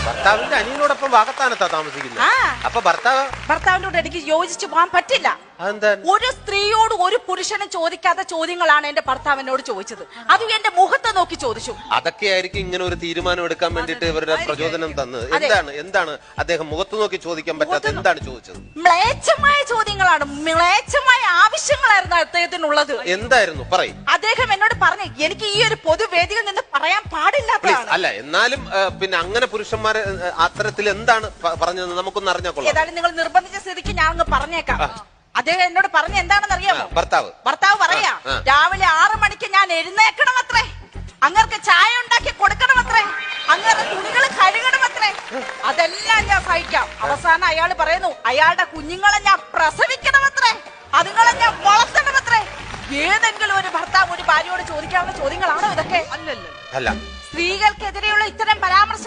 ഭർത്താവിന്റെ അനിയനോടൊപ്പം വാകത്താനത്താ താമസിക്കുന്നത്. അപ്പൊ ഭർത്താവിന്റെ കൂടെ എനിക്ക് യോജിച്ചു പോകാൻ പറ്റില്ല. ഒരു സ്ത്രീയോട് ഒരു പുരുഷനും ചോദിക്കാത്ത ചോദ്യങ്ങളാണ് എന്റെ ഭർത്താവിനോട് ചോദിച്ചത്. അതും എന്റെ മുഖത്ത് നോക്കി ചോദിച്ചു. അതൊക്കെയായിരിക്കും ഇങ്ങനെ ഒരു തീരുമാനം എടുക്കാൻ വേണ്ടിട്ട് ഇവരുടെ പ്രചോദനം തന്നത്. എന്താണ് അദ്ദേഹം മുഖത്ത് നോക്കി ചോദിക്കാൻ പറ്റാത്ത എന്താണ് ചോദിച്ചത്? മ്ലേച്ഛമായ ചോദ്യങ്ങളാണ്, മ്ലേച്ഛമായ ആവശ്യങ്ങളായിരുന്നു അദ്ദേഹത്തിനുള്ളത്. എന്തായിരുന്നു പറയും? അദ്ദേഹം എന്നോട് പറഞ്ഞു, എനിക്ക് ഈ ഒരു പൊതുവേദിയിൽ നിന്ന് പറയാൻ പാടില്ലാത്തതാണ്. അല്ല, എന്നാലും പിന്നെ അങ്ങനെ പുരുഷന്മാരെ അത്തരത്തിൽ എന്താണ് പറഞ്ഞത് നമുക്കൊന്ന് അറിഞ്ഞാൽ കൊള്ളാം. ഏതായാലും നിങ്ങൾ നിർബന്ധിച്ച സ്ഥിതിക്ക് ഞാൻ അങ്ങ് പറഞ്ഞേക്കാം. അദ്ദേഹം എന്നോട് പറഞ്ഞ എന്താണെന്ന് അറിയാമോ? ഭർത്താവ് പറയാ, രാവിലെ 6 മണിക്ക് ഞാൻ എഴുന്നേക്കണമത്രേ, അങ്ങർക്ക് ചായ ഉണ്ടാക്കി കൊടുക്കണമത്രേ, അങ്ങനെ തുണികൾ കഴുകണമത്രേ. അതെല്ലാം ഞാൻ സഹിക്കാം. അവസാനം അയാൾ പറയുന്നു, അയാളുടെ കുഞ്ഞുങ്ങളെ ഞാൻ പ്രസവിക്കണമത്രേ, അതുങ്ങളെ ഞാൻ വളർത്തണമത്രേ. ഏതെങ്കിലും ഒരു ഭർത്താവ് ഒരു ഭാര്യയോട് ചോദിക്കാവുന്ന ചോദ്യങ്ങളാണോ ഇതൊക്കെ? അല്ല. സ്ത്രീകൾക്കെതിരെയുള്ള ഇത്തരം പരാമർശം